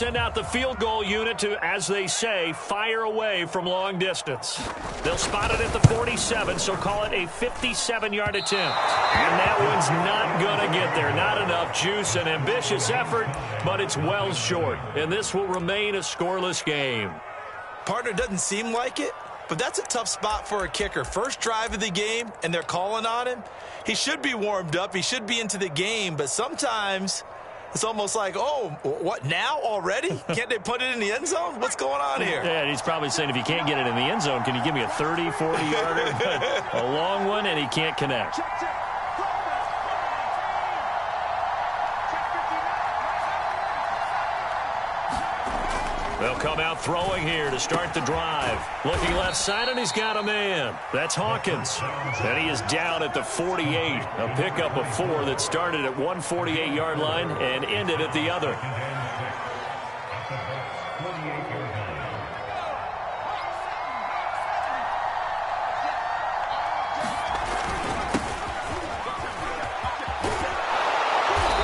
Send out the field goal unit to, as they say, fire away from long distance. They'll spot it at the 47, so call it a 57-yard attempt. And that one's not going to get there. Not enough juice, an ambitious effort, but it's well short. And this will remain a scoreless game. Partner, doesn't seem like it, but that's a tough spot for a kicker. First drive of the game, and they're calling on him. He should be warmed up. He should be into the game, but sometimes it's almost like, oh, what, now already? Can't they put it in the end zone? What's going on here? Yeah, he's probably saying, if you can't get it in the end zone, can you give me a 30, 40-yarder? A long one, and he can't connect. They'll come out throwing here to start the drive. Looking left side, and he's got a man. That's Hawkins. And he is down at the 48. A pickup of 4 that started at one 48-yard line and ended at the other.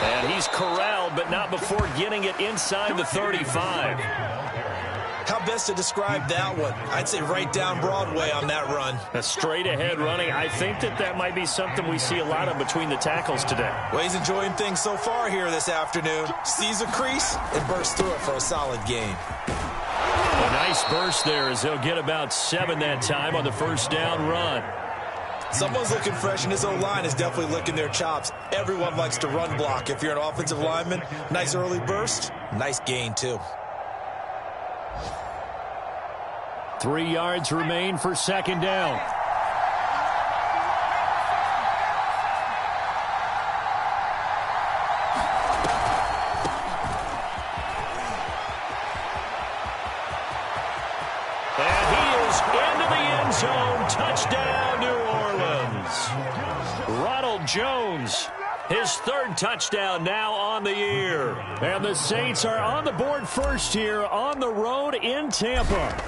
And he's corralled, but not before getting it inside the 35. How best to describe that one? I'd say right down Broadway on that run. A straight-ahead running. I think that might be something we see a lot of between the tackles today. Well, he's enjoying things so far here this afternoon. Sees a crease and bursts through it for a solid gain. A nice burst there as he'll get about 7 that time on the first down run. Someone's looking fresh, and his O-line is definitely licking their chops. Everyone likes to run block. If you're an offensive lineman, nice early burst, nice gain too. 3 yards remain for second down. And he is into the end zone. Touchdown, New Orleans. Ronald Jones, his 3rd touchdown now on the year. And the Saints are on the board first here on the road in Tampa.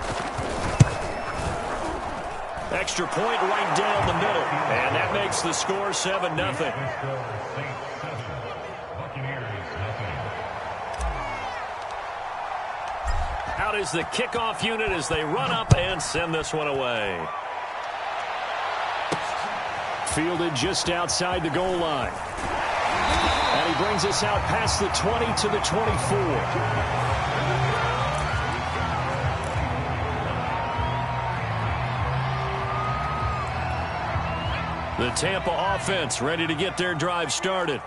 Extra point right down the middle. And that makes the score 7-0. Out is the kickoff unit as they run up and send this one away. Fielded just outside the goal line. And he brings us out past the 20 to the 24. The Tampa offense ready to get their drive started.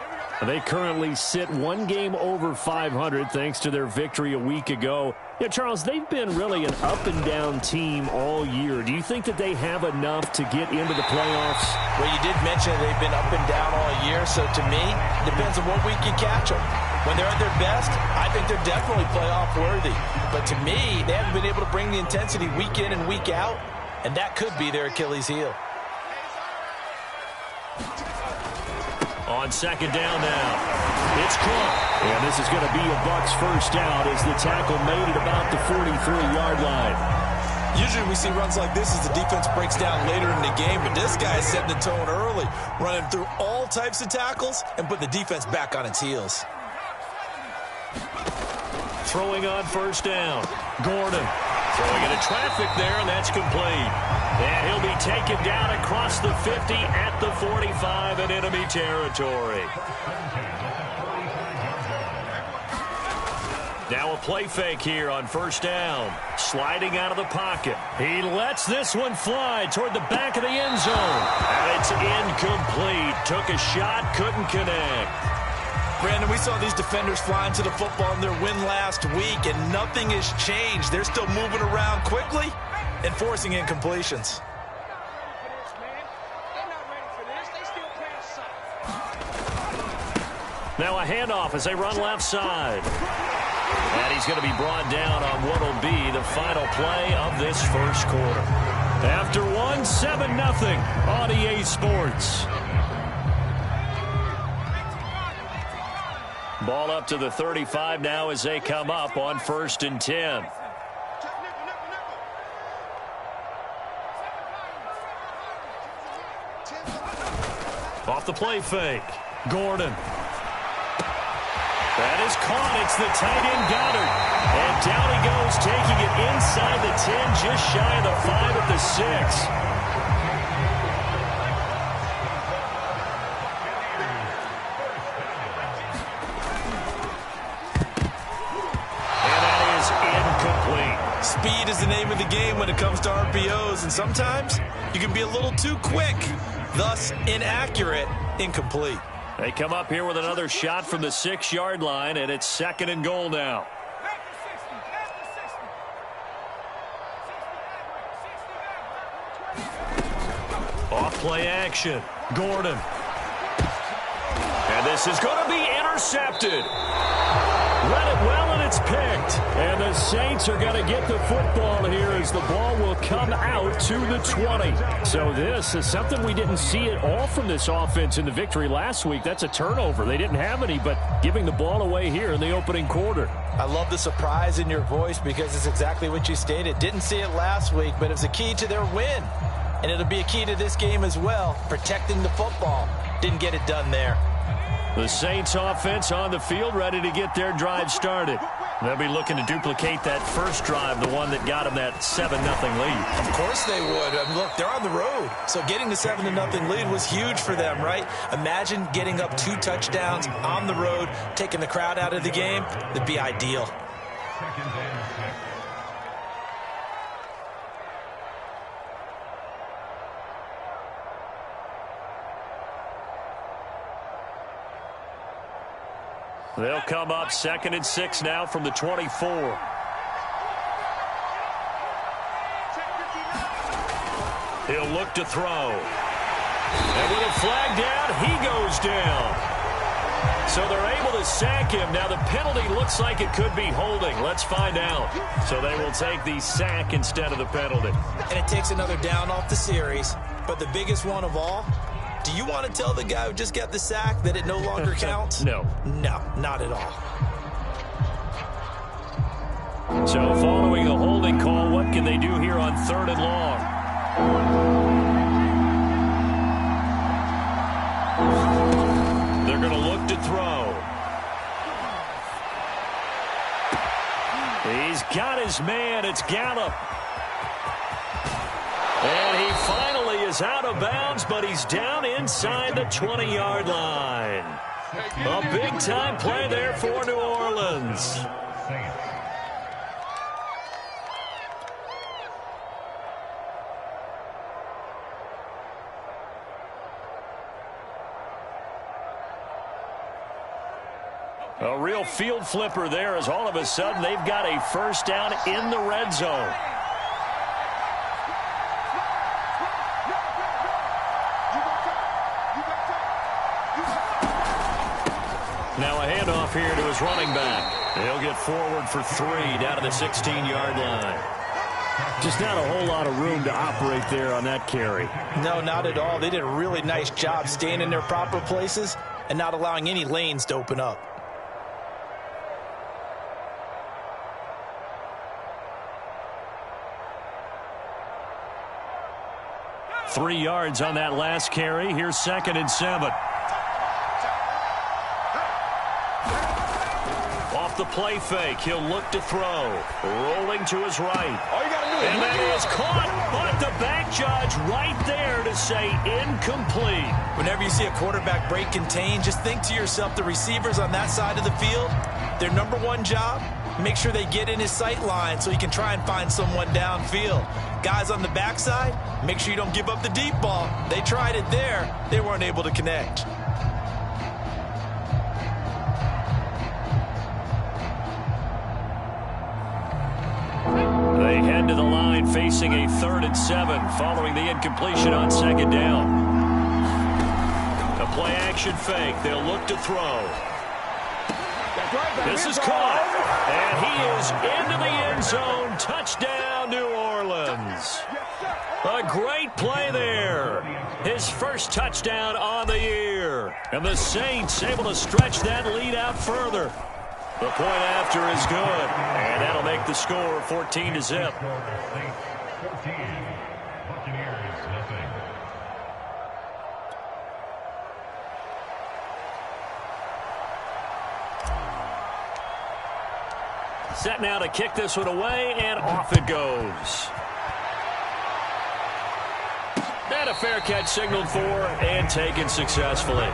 They currently sit 1 game over 500 thanks to their victory a week ago. Yeah, Charles, they've been really an up-and-down team all year. Do you think that they have enough to get into the playoffs? Well, you did mention they've been up and down all year, so to me, it depends on what week you catch them. When they're at their best, I think they're definitely playoff worthy. But to me, they haven't been able to bring the intensity week in and week out, and that could be their Achilles heel. On second down now, it's Clark. And this is going to be a Bucs first down as the tackle made it about the 43-yard line. Usually we see runs like this as the defense breaks down later in the game, but this guy is setting the tone early, running through all types of tackles and put the defense back on its heels. Throwing on first down, Gordon. Throwing into traffic there, and that's complete. And he'll be taken down across the 50 at the 45 in enemy territory. Now a play fake here on first down. Sliding out of the pocket. He lets this one fly toward the back of the end zone. And it's incomplete. Took a shot, couldn't connect. Brandon, we saw these defenders flying to the football in their win last week, and nothing has changed. They're still moving around quickly and forcing incompletions. Now a handoff as they run left side. And he's going to be brought down on what will be the final play of this first quarter. After one, 7-0 on EA Sports. Ball up to the 35 now as they come up on 1st and 10. Off the play fake. Gordon. That is caught. It's the tight end Goddard. And down he goes, taking it inside the 10, just shy of the 5 at the 6. Speed is the name of the game when it comes to RPOs, and sometimes you can be a little too quick, thus inaccurate, incomplete. They come up here with another shot from the 6-yard line, and it's 2nd and goal now. Off play action. Gordon. And this is going to be intercepted. Read it well, and it's picked. And the Saints are going to get the football here as the ball will come out to the 20. So this is something we didn't see at all from this offense in the victory last week. That's a turnover. They didn't have any, but giving the ball away here in the opening quarter. I love the surprise in your voice because it's exactly what you stated. Didn't see it last week, but it was a key to their win. And it'll be a key to this game as well, protecting the football. Didn't get it done there. The Saints offense on the field, ready to get their drive started. They'll be looking to duplicate that first drive, the one that got them that 7-0 lead. Of course they would. I mean, look, they're on the road. So getting the 7-0 lead was huge for them, right? Imagine getting up 2 touchdowns on the road, taking the crowd out of the game. That'd be ideal. They'll come up 2nd and 6 now from the 24. He'll look to throw. And with a flag down, he goes down. So they're able to sack him. Now the penalty looks like it could be holding. Let's find out. So they will take the sack instead of the penalty. And it takes another down off the series. But the biggest one of all, do you want to tell the guy who just got the sack that it no longer counts? No. No, not at all. So following a holding call, what can they do here on 3rd and long? They're going to look to throw. He's got his man. It's Gallup. And he finally is out of bounds, but he's down inside the 20-yard line. A big-time play there for New Orleans. A real field flipper there as all of a sudden they've got a first down in the red zone. Now a handoff here to his running back. He'll get forward for 3 down to the 16-yard line. Just not a whole lot of room to operate there on that carry. No, not at all. They did a really nice job staying in their proper places and not allowing any lanes to open up. Three yards on that last carry. Here's 2nd and 7. Off the play fake, he'll look to throw. Rolling to his right. And that is caught, but the back judge right there to say incomplete. Whenever you see a quarterback break contain, just think to yourself, the receivers on that side of the field, their number one job, make sure they get in his sight line so he can try and find someone downfield. Guys on the backside, make sure you don't give up the deep ball. They tried it there. They weren't able to connect. They head to the line facing a 3rd and 7 following the incompletion on 2nd down. A play action fake. They'll look to throw. This is caught. And he is into the end zone. Touchdown, New Orleans. A great play there. His first touchdown on the year. And the Saints able to stretch that lead out further. The point after is good, and that'll make the score 14-0. Set now to kick this one away, and off it goes. And a fair catch signaled for and taken successfully.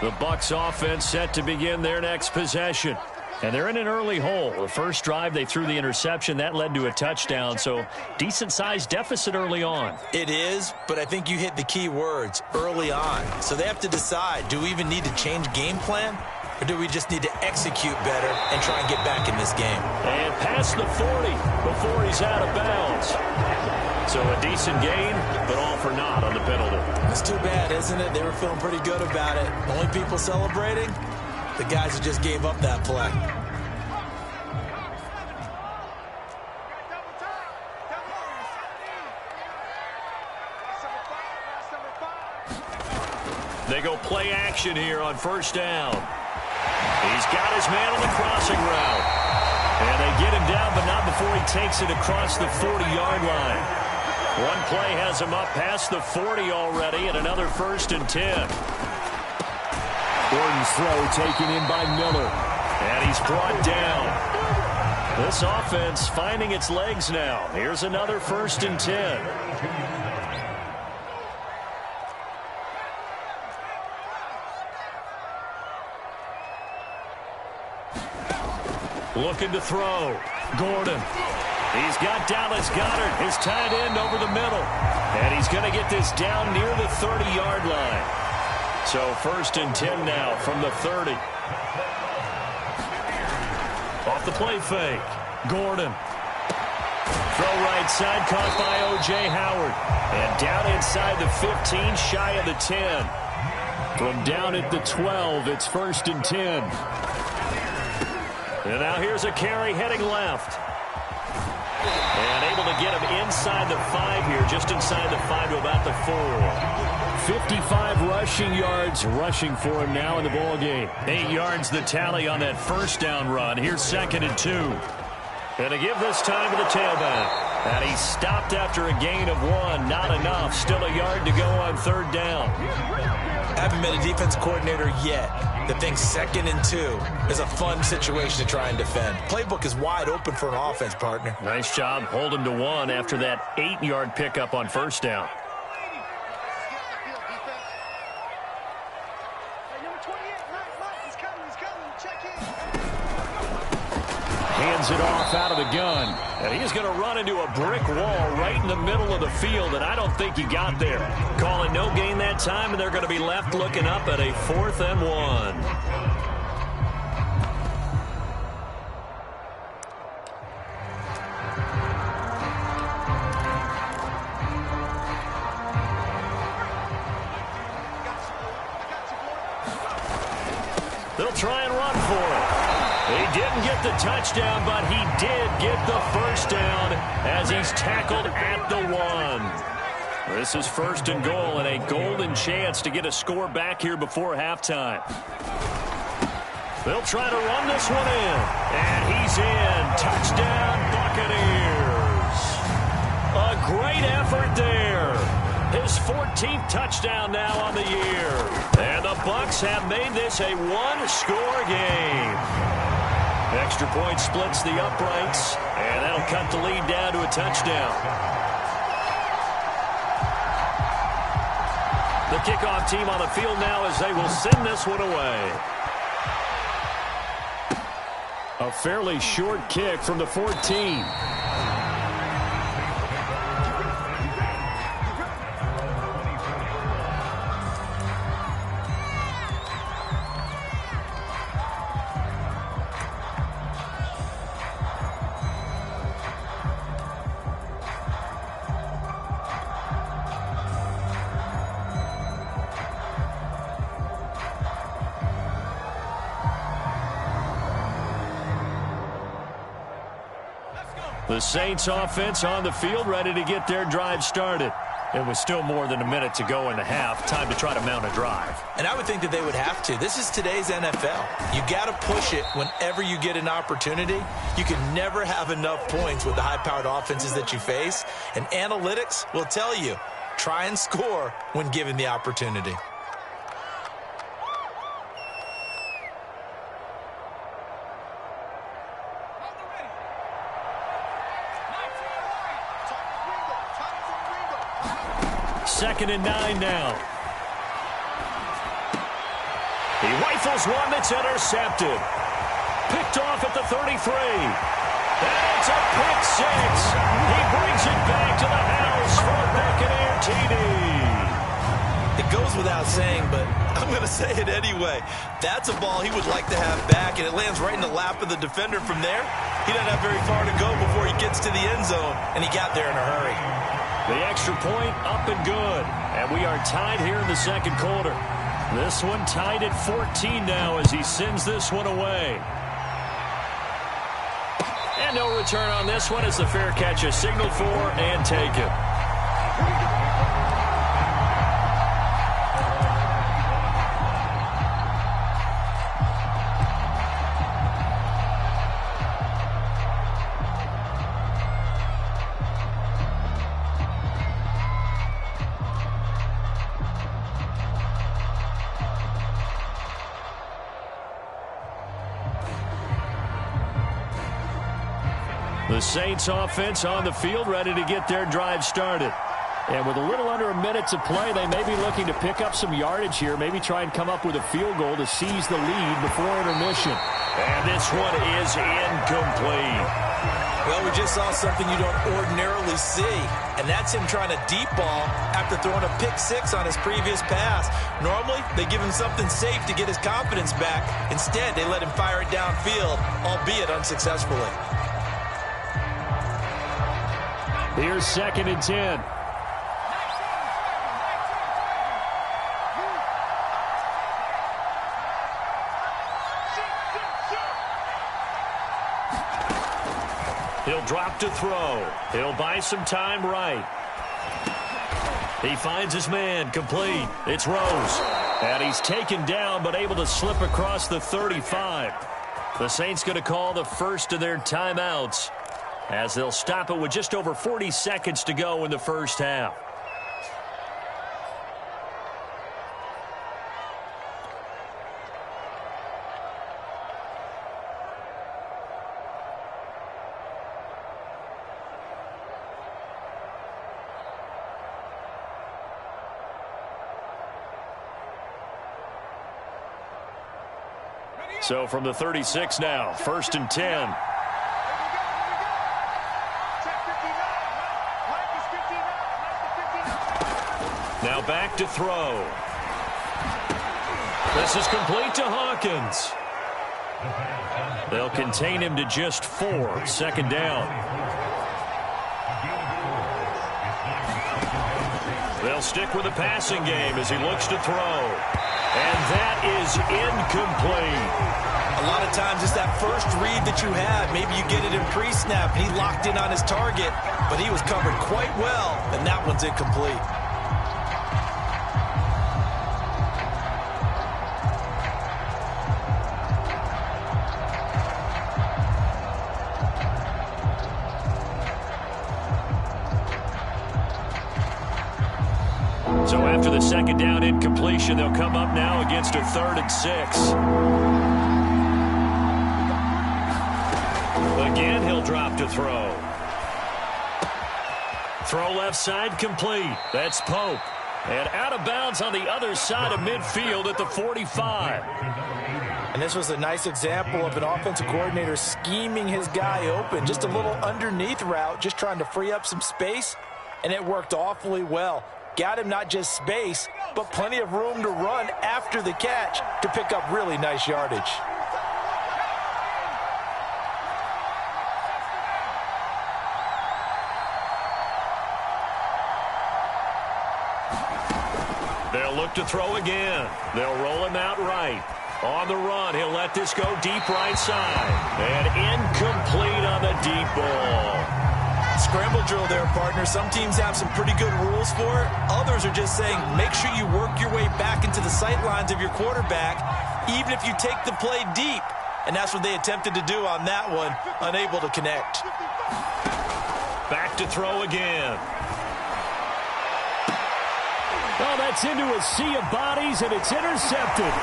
The Bucs offense set to begin their next possession. And they're in an early hole. The first drive, they threw the interception. That led to a touchdown, so decent-sized deficit early on. It is, but I think you hit the key words, early on. So they have to decide, do we even need to change game plan, or do we just need to execute better and try and get back in this game? And past the 40 before he's out of bounds. So a decent gain, but all for naught on the penalty. It's too bad, isn't it? They were feeling pretty good about it. Only people celebrating? The guys who just gave up that play. They go play action here on first down. He's got his man on the crossing route. And they get him down, but not before he takes it across the 40-yard line. One play has him up past the 40 already, and another 1st and 10. Gordon's throw taken in by Miller. And he's brought down. This offense finding its legs now. Here's another 1st and 10. Looking to throw. Gordon. He's got Dallas Goedert, his tight end, over the middle. And he's going to get this down near the 30-yard line. So 1st and 10 now from the 30. Off the play fake. Gordon. Throw right side, caught by O.J. Howard. And down inside the 15, shy of the 10. From down at the 12, it's 1st and 10. And now here's a carry heading left. And able to get him inside the 5 here, just inside the 5 to about the 4. 55 rushing yards rushing for him now in the ball game. 8 yards the tally on that first down run. Here's 2nd and 2. And to give this time to the tailback. And he stopped after a gain of 1. Not enough. Still a yard to go on 3rd down. Haven't been a defense coordinator yet that thinks 2nd and 2 is a fun situation to try and defend. Playbook is wide open for an offense, partner. Nice job holding to 1 after that 8-yard pickup on 1st down. Hands it off out of the gun. And he's going to run into a brick wall right in the middle of the field, and I don't think he got there. Calling no gain that time, and they're going to be left looking up at a 4th and 1. They'll try and run for it. He didn't get the touchdown, but he did get the 1st down as he's tackled at the 1. This is 1st and goal and a golden chance to get a score back here before halftime. They'll try to run this one in. And he's in. Touchdown, Buccaneers. A great effort there. His 14th touchdown now on the year. And the Bucs have made this a 1-score game. Extra point splits the uprights, and that'll cut the lead down to a touchdown. The kickoff team on the field now as they will send this one away. A fairly short kick from the 14. The Saints offense on the field, ready to get their drive started. And with still more than a minute to go in the half, time to try to mount a drive. And I would think that they would have to. This is today's NFL. You got to push it whenever you get an opportunity. You can never have enough points with the high-powered offenses that you face. And analytics will tell you, try and score when given the opportunity. Second and 9 now. He rifles one that's intercepted. Picked off at the 33. And it's a pick six. He brings it back to the house for a Buccaneer TD. It goes without saying, but I'm going to say it anyway. That's a ball he would like to have back, and it lands right in the lap of the defender from there. He doesn't have very far to go before he gets to the end zone, and he got there in a hurry. The extra point up and good. And we are tied here in the second quarter. This one tied at 14 now as he sends this one away. And no return on this one as the fair catch is signaled for and taken. The Saints offense on the field, ready to get their drive started. And with a little under a minute to play, they may be looking to pick up some yardage here, maybe try and come up with a field goal to seize the lead before intermission. And this one is incomplete. Well, we just saw something you don't ordinarily see, and that's him trying to deep ball after throwing a pick six on his previous pass. Normally, they give him something safe to get his confidence back. Instead, they let him fire it downfield, albeit unsuccessfully. Here's second and 10. He'll drop to throw. He'll buy some time right. He finds his man complete. It's Rose. And he's taken down but able to slip across the 35. The Saints going to call the first of their timeouts as they'll stop it with just over 40 seconds to go in the first half. So from the 36 now, first and 10. Now back to throw. This is complete to Hawkins. They'll contain him to just 4. Second down. They'll stick with the passing game as he looks to throw. And that is incomplete. A lot of times it's that first read that you have. Maybe you get it in pre-snap. He locked in on his target, but he was covered quite well, and that one's incomplete. So after the second down incompletion, they'll come up now against a 3rd and 6. Again, he'll drop to throw. Throw left side complete. That's Pope. And out of bounds on the other side of midfield at the 45. And this was a nice example of an offensive coordinator scheming his guy open. Just a little underneath route, just trying to free up some space. And it worked awfully well. Got him not just space, but plenty of room to run after the catch to pick up really nice yardage. They'll look to throw again. They'll roll him out right. On the run, he'll let this go deep right side. And incomplete on the deep ball. scramble drill there, partner. Some teams have some pretty good rules for it. Others are just saying, make sure you work your way back into the sight lines of your quarterback, even if you take the play deep. And that's what they attempted to do on that one, unable to connect. Back to throw again. Oh, that's into a sea of bodies, and it's intercepted.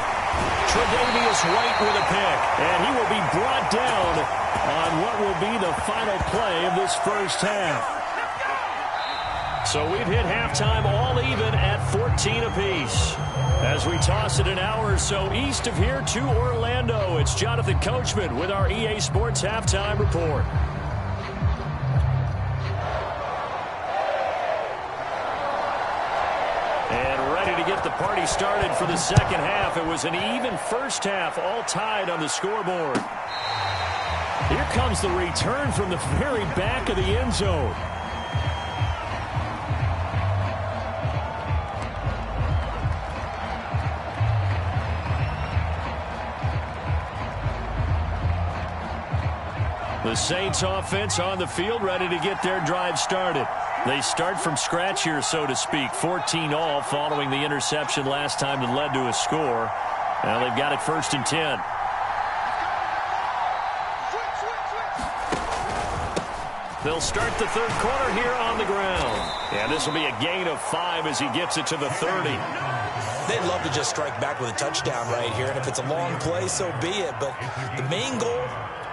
Tre'Davious White with a pick. And he will be brought down on what will be the final play of this first half. So we've hit halftime all even at 14 apiece. As we toss it an hour or so east of here to Orlando, it's Jonathan Coachman with our EA Sports Halftime Report. And ready to get the party started for the second half. It was an even first half, all tied on the scoreboard. Here comes the return from the very back of the end zone. The Saints offense on the field, ready to get their drive started. They start from scratch here, so to speak. 14 all following the interception last time that led to a score. Now they've got it 1st and 10. They'll start the third quarter here on the ground. And this will be a gain of 5 as he gets it to the 30. They'd love to just strike back with a touchdown right here. And if it's a long play, so be it. But the main goal,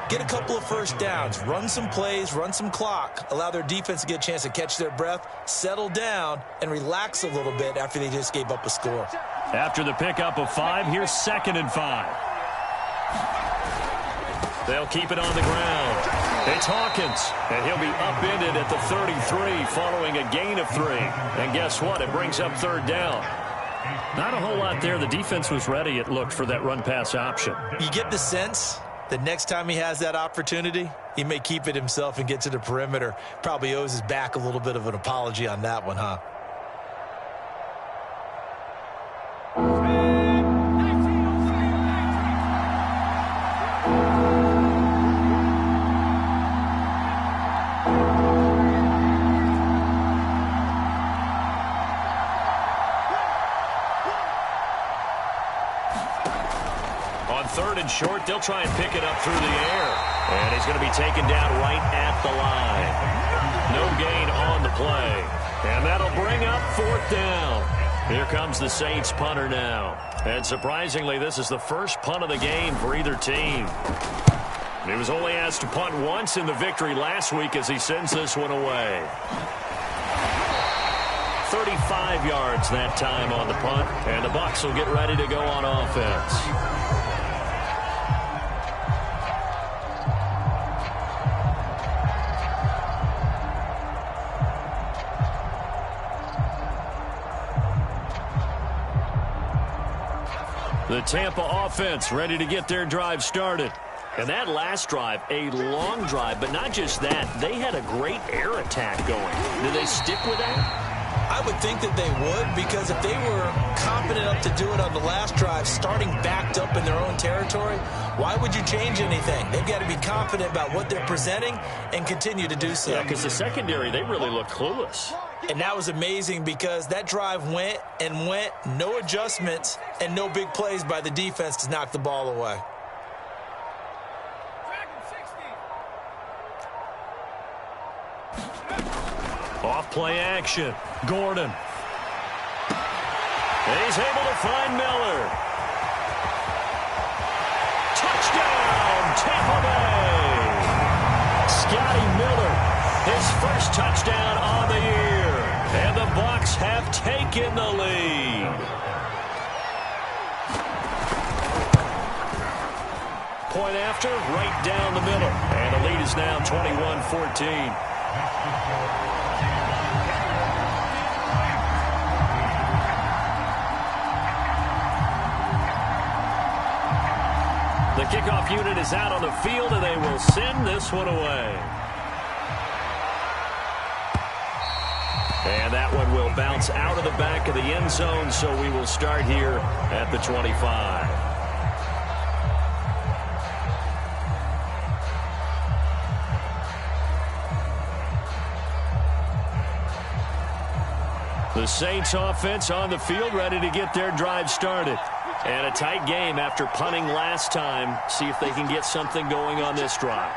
get a couple of first downs, run some plays, run some clock, allow their defense to get a chance to catch their breath, settle down, and relax a little bit after they just gave up a score. After the pickup of 5, here's 2nd and 5. They'll keep it on the ground. It's Hawkins, and he'll be upended at the 33 following a gain of 3. And guess what? It brings up 3rd down. Not a whole lot there. The defense was ready, it looked, for that run-pass option. You get the sense that next time he has that opportunity, he may keep it himself and get to the perimeter. Probably owes his back a little bit of an apology on that one, huh? Short, they'll try and pick it up through the air. And he's going to be taken down right at the line. No gain on the play. And that'll bring up 4th down. Here comes the Saints punter now. And surprisingly, this is the first punt of the game for either team. He was only asked to punt once in the victory last week as he sends this one away. 35 yards that time on the punt. And the Bucs will get ready to go on offense. The Tampa offense ready to get their drive started. And that last drive, a long drive, but not just that. They had a great air attack going. Do they stick with that? I would think that they would, because if they were confident enough to do it on the last drive, starting backed up in their own territory, why would you change anything? They've got to be confident about what they're presenting and continue to do so. Yeah, because the secondary, they really looked clueless. And that was amazing because that drive went and went, no adjustments, and no big plays by the defense to knock the ball away. Off play action. Gordon. And he's able to find Miller. Touchdown, Tampa Bay. Scotty Miller, his first touchdown on the year. And the Bucs have taken the lead. Point after, right down the middle. And the lead is now 21-14. The kickoff unit is out on the field, and they will send this one away. And that one will bounce out of the back of the end zone, so we will start here at the 25. The Saints offense on the field, ready to get their drive started. And a tight game after punting last time. See if they can get something going on this drive.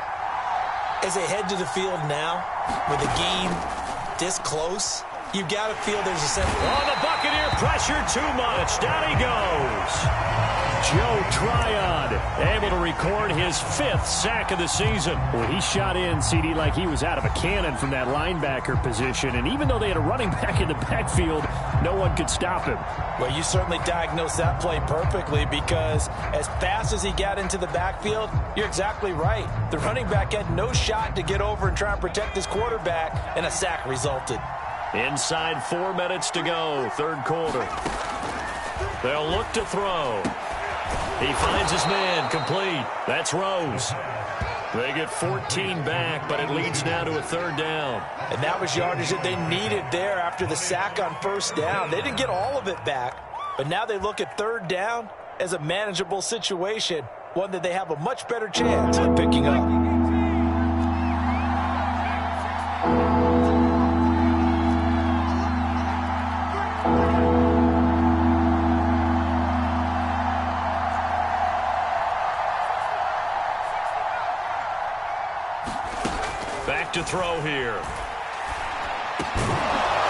As they head to the field now, with the game this close, you've got to feel there's a sense. Oh, the Buccaneer pressure too much. Down he goes. Joe Tryon able to record his 5th sack of the season. Well, he shot in, CD, like he was out of a cannon from that linebacker position. And even though they had a running back in the backfield, no one could stop him. Well, you certainly diagnosed that play perfectly, because as fast as he got into the backfield, you're exactly right. The running back had no shot to get over and try and protect his quarterback, and a sack resulted. Inside 4 minutes to go, 3rd quarter. They'll look to throw. He finds his man, complete. That's Rose. They get 14 back, but it leads now to a 3rd down. And that was yardage that they needed there after the sack on 1st down. They didn't get all of it back, but now they look at 3rd down as a manageable situation, one that they have a much better chance of picking up. Back to throw here.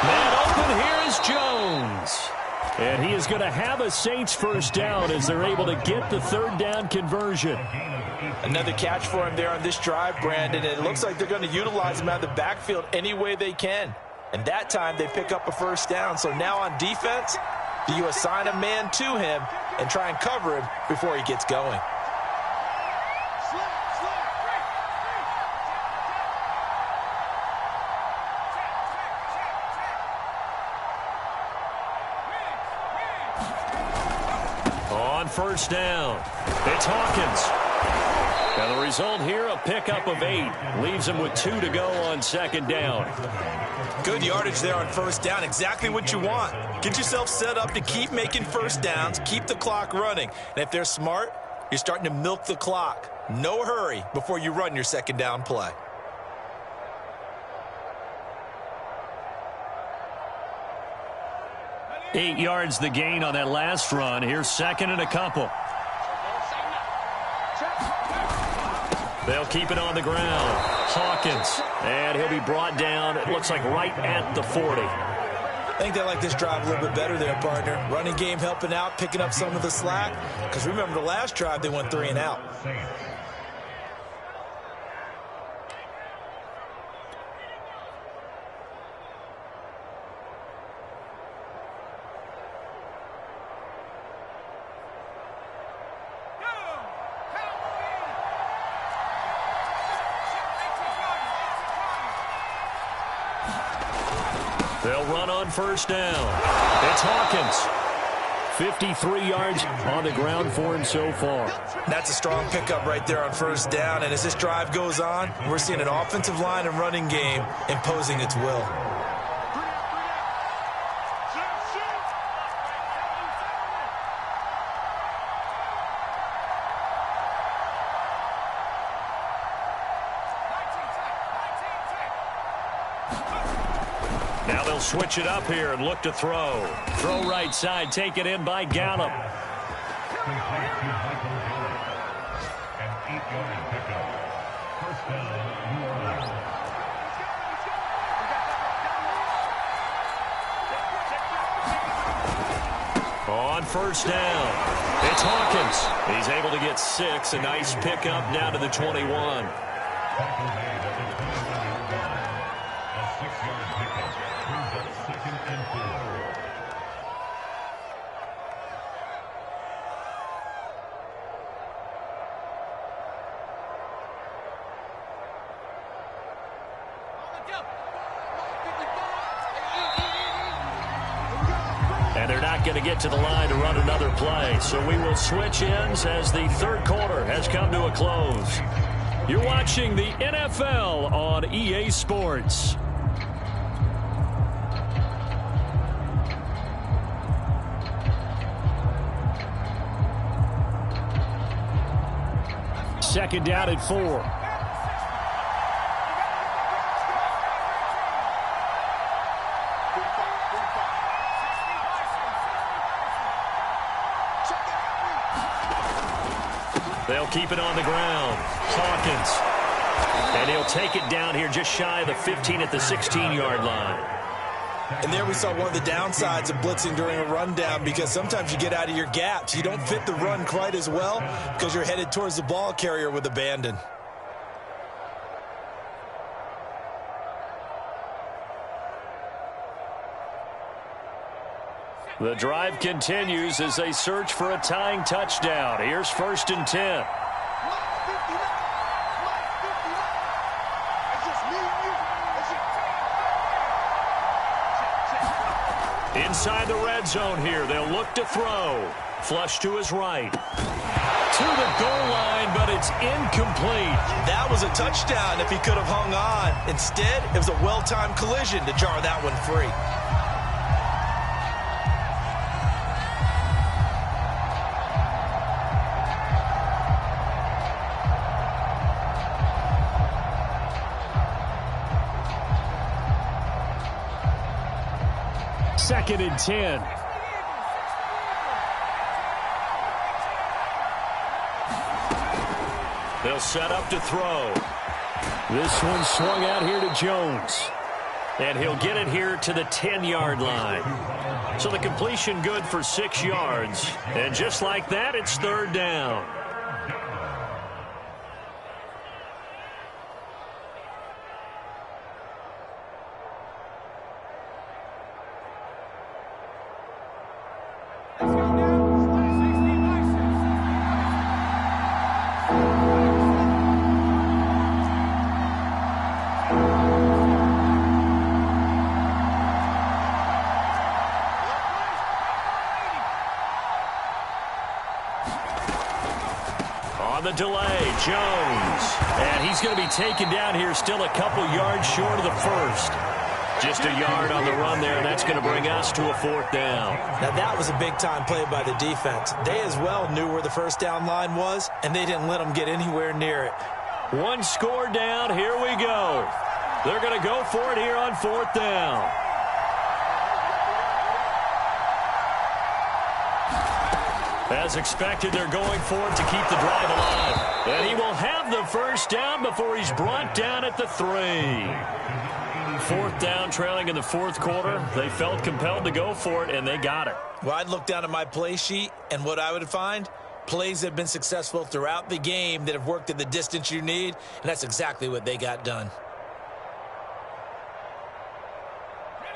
Man open, here is Jones. And he is going to have a Saints 1st down as they're able to get the 3rd down conversion. Another catch for him there on this drive, Brandon. And it looks like they're going to utilize him out of the backfield any way they can. And that time they pick up a 1st down. So now on defense, do you assign a man to him and try and cover him before he gets going? On 1st down, it's Hawkins. And the result here, a pickup of 8. Leaves him with 2 to go on 2nd down. Good yardage there on 1st down. Exactly what you want. Get yourself set up to keep making 1st downs, keep the clock running. And if they're smart, you're starting to milk the clock. No hurry before you run your 2nd down play. Eight yards the gain on that last run. Here's 2nd and a couple. They'll keep it on the ground. Hawkins. And he'll be brought down, it looks like right at the 40. I think they like this drive a little bit better there, partner. Running game helping out, picking up some of the slack. Because remember the last drive, they went 3 and out. They'll run on 1st down. It's Hawkins. 53 yards on the ground for him so far. That's a strong pickup right there on 1st down. And as this drive goes on, we're seeing an offensive line and running game imposing its will. Now they'll switch it up here and look to throw. Throw right side, taken in by Gallup. On 1st down, it's Hawkins. He's able to get 6. A nice pickup down to the 21. And they're not going to get to the line to run another play. So we will switch ends as the 3rd quarter has come to a close. You're watching the NFL on EA Sports. Second down at 4. They'll keep it on the ground. Hawkins. And he'll take it down here just shy of the 15 at the 16-yard line. And there we saw one of the downsides of blitzing during a rundown, because sometimes you get out of your gaps. You don't fit the run quite as well because you're headed towards the ball carrier with abandon. The drive continues as they search for a tying touchdown. Here's 1st and 10. Inside the red zone here. They'll look to throw. Flush to his right. To the goal line, but it's incomplete. That was a touchdown if he could have hung on. Instead, it was a well-timed collision to jar that one free. Second and 10. They'll set up to throw. This one swung out here to Jones. And he'll get it here to the 10-yard line. So the completion good for 6 yards. And just like that, it's 3rd down. On the delay, Jones. And he's going to be taken down here still a couple yards short of the first. Just a yard on the run there, and that's going to bring us to a 4th down. Now that was a big-time play by the defense. They as well knew where the first down line was, and they didn't let them get anywhere near it. One score down, here we go. They're going to go for it here on 4th down. As expected, they're going for it to keep the drive alive. And he will have the first down before he's brought down at the 3. 4th down, trailing in the 4th quarter. They felt compelled to go for it, and they got it. Well, I'd look down at my play sheet, and what I would find, plays that have been successful throughout the game that have worked at the distance you need, and that's exactly what they got done.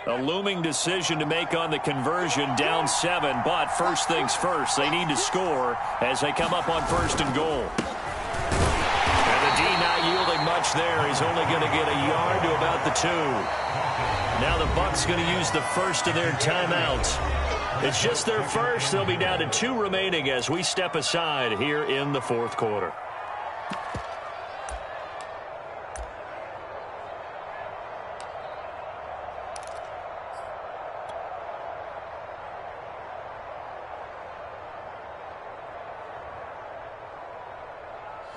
A looming decision to make on the conversion, down 7, but first things first, they need to score as they come up on 1st and goal. And the D not yielding much there. He's only going to get a yard to about the 2. Now the Bucs going to use the first of their timeouts. It's just their first. They'll be down to 2 remaining as we step aside here in the 4th quarter.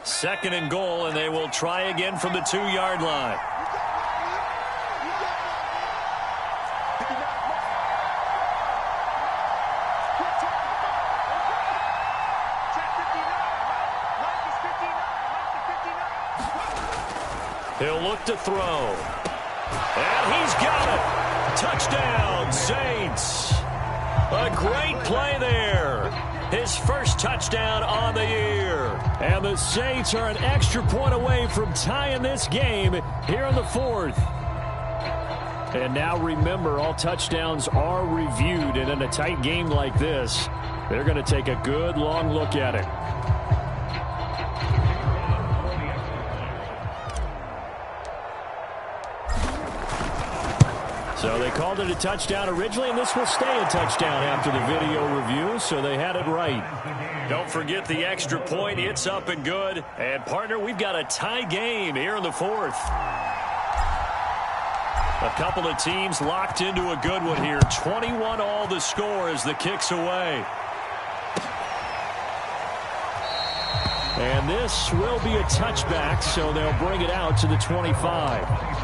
Second and goal, and they will try again from the 2-yard line. He'll look to throw. And he's got it. Touchdown, Saints. A great play there. His first touchdown on the year. And the Saints are an extra point away from tying this game here in the 4th. And now remember, all touchdowns are reviewed. And in a tight game like this, they're going to take a good long look at it. So they called it a touchdown originally, and this will stay a touchdown after the video review, so they had it right. Don't forget the extra point. It's up and good. And, partner, we've got a tie game here in the 4th. A couple of teams locked into a good one here. 21 all the score as the kick's away. And this will be a touchback, so they'll bring it out to the 25.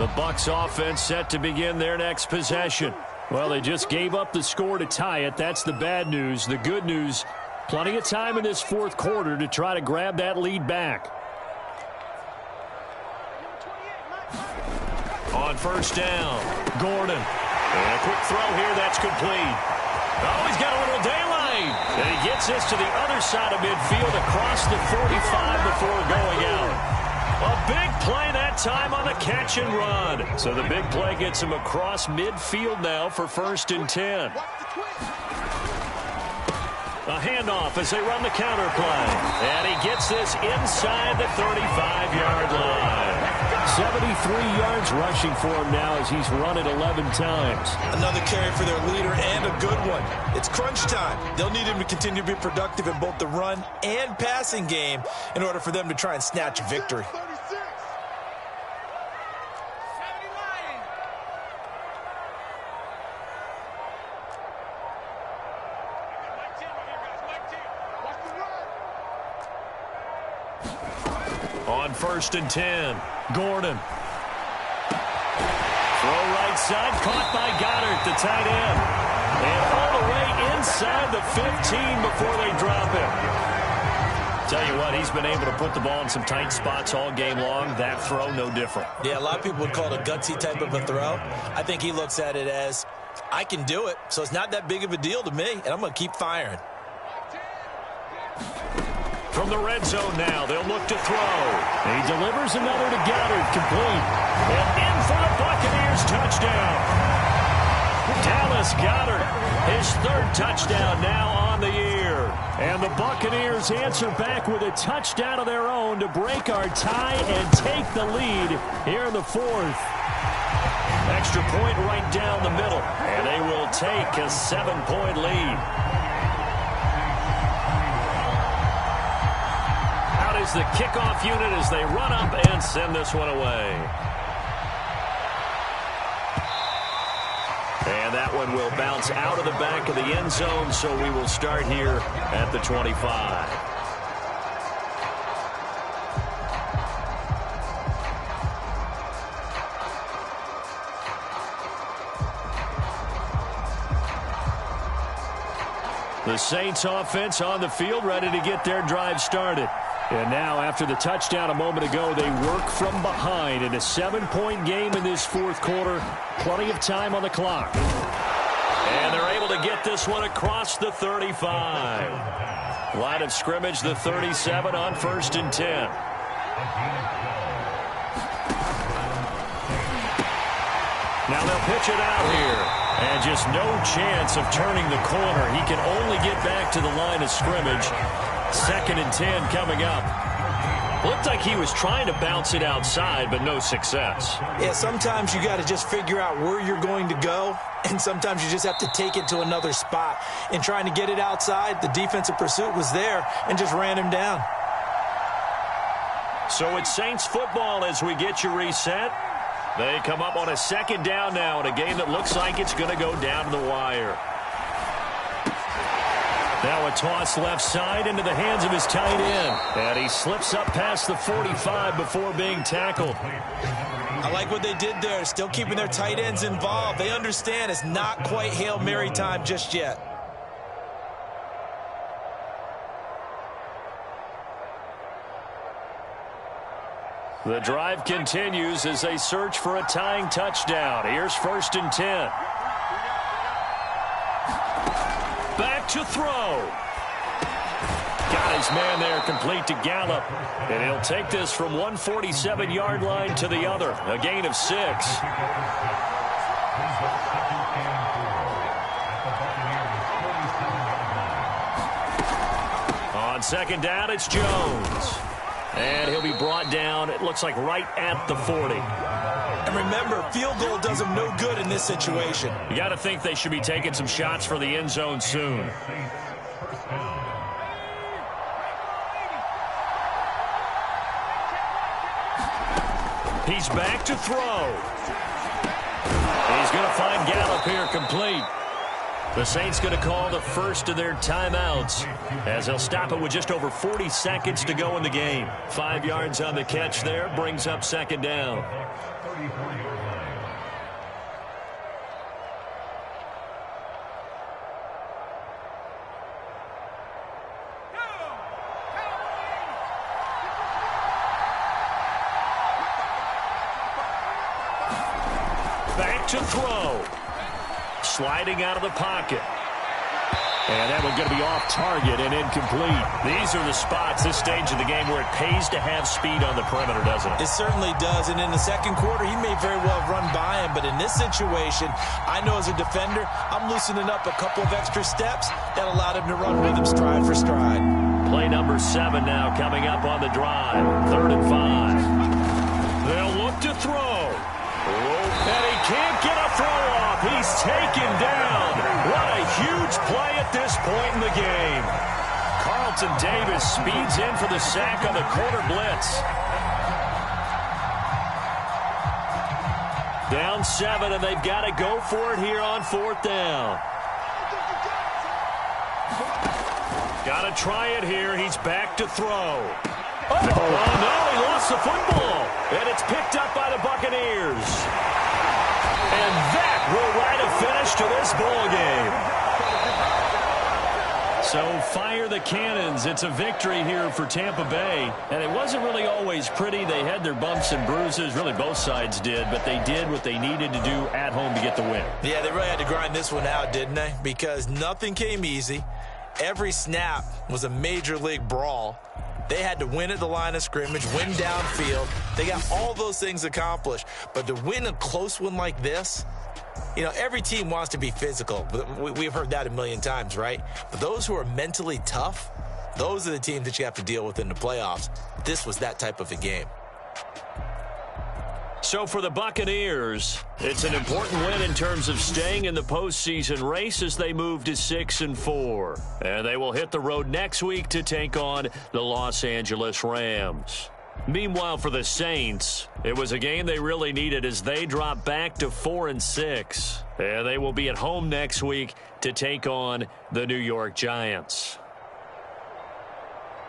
The Bucs offense set to begin their next possession. Well, they just gave up the score to tie it. That's the bad news. The good news, plenty of time in this fourth quarter to try to grab that lead back. On first down, Gordon. And a quick throw here, that's complete. Oh, he's got a little daylight. And he gets this to the other side of midfield across the 45 before going out. A big play that time on the catch and run. So the big play gets him across midfield now for 1st and 10. A handoff as they run the counter play. And he gets this inside the 35-yard line. 73 yards rushing for him now as he's run it 11 times. Another carry for their leader and a good one. It's crunch time. They'll need him to continue to be productive in both the run and passing game in order for them to try and snatch a victory. On 1st and 10, Gordon. Throw right side, caught by Goddard, the tight end. And all the way inside the 15 before they drop him. Tell you what, he's been able to put the ball in some tight spots all game long. That throw, no different. Yeah, a lot of people would call it a gutsy type of a throw. I think he looks at it as, I can do it, so it's not that big of a deal to me, and I'm going to keep firing. From the red zone now, they'll look to throw. He delivers another to Goddard, complete. And in for the Buccaneers touchdown. Dallas Goedert, his 3rd touchdown now on the year. And the Buccaneers answer back with a touchdown of their own to break our tie and take the lead here in the 4th. Extra point right down the middle, and they will take a 7-point lead. Is the kickoff unit as they run up and send this one away. And that one will bounce out of the back of the end zone, so we will start here at the 25. The Saints offense on the field, ready to get their drive started. And now, after the touchdown a moment ago, they work from behind in a 7-point game in this fourth quarter. Plenty of time on the clock. And they're able to get this one across the 35. Line of scrimmage, the 37 on 1st and 10. Now they'll pitch it out here. And just no chance of turning the corner. He can only get back to the line of scrimmage. 2nd and 10 coming up. Looked like he was trying to bounce it outside, but no success. Yeah, sometimes you got to just figure out where you're going to go, and sometimes you just have to take it to another spot. In trying to get it outside, the defensive pursuit was there and just ran him down. So it's Saints football as we get you reset. They come up on a 2nd down now in a game that looks like it's going to go down to the wire. Now a toss left side into the hands of his tight end. And he slips up past the 45 before being tackled. I like what they did there, still keeping their tight ends involved. They understand it's not quite Hail Mary time just yet. The drive continues as they search for a tying touchdown. Here's 1st and 10. Back to throw. Got his man there, complete to Gallup. And he'll take this from 147-yard line to the other. A gain of 6. On 2nd down, it's Jones. And he'll be brought down, it looks like right at the 40. And remember, field goal does them no good in this situation. You got to think they should be taking some shots for the end zone soon. He's back to throw. He's going to find Gallup here complete. The Saints going to call the first of their timeouts as they'll stop it with just over 40 seconds to go in the game. 5 yards on the catch there, brings up 2nd down. back to throw. Sliding out of the pocket. And that one's going to be off target and incomplete. These are the spots, this stage of the game, where it pays to have speed on the perimeter, doesn't it? It certainly does. And in the second quarter, he may very well run by him. But in this situation, I know as a defender, I'm loosening up a couple of extra steps that allowed him to run with him stride for stride. Play number 7 now coming up on the drive. 3rd and 5. They'll look to throw. And he can't get a throw off. He's taken down. What a huge play at this point in the game. Carlton Davis speeds in for the sack on the quarter blitz. Down 7, and they've got to go for it here on 4th down. Got to try it here. He's back to throw. Oh, no, he lost the football. And it's picked up by the Buccaneers. And that will write a finish to this ball game. So fire the cannons. It's a victory here for Tampa Bay. And it wasn't really always pretty. They had their bumps and bruises. Really, both sides did. But they did what they needed to do at home to get the win. Yeah, they really had to grind this one out, didn't they? Because nothing came easy. Every snap was a major league brawl. They had to win at the line of scrimmage, win downfield. They got all those things accomplished. But to win a close one like this, you know, every team wants to be physical. We've heard that a million times, right? But those who are mentally tough, those are the teams that you have to deal with in the playoffs. This was that type of a game. So for the Buccaneers, it's an important win in terms of staying in the postseason race as they move to 6-4. And they will hit the road next week to take on the Los Angeles Rams. Meanwhile, for the Saints, it was a game they really needed as they drop back to 4-6. And they will be at home next week to take on the New York Giants.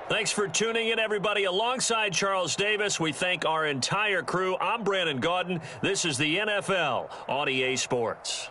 Thanks for tuning in, everybody. Alongside Charles Davis, we thank our entire crew. I'm Brandon Gaudin. This is the NFL on EA Sports.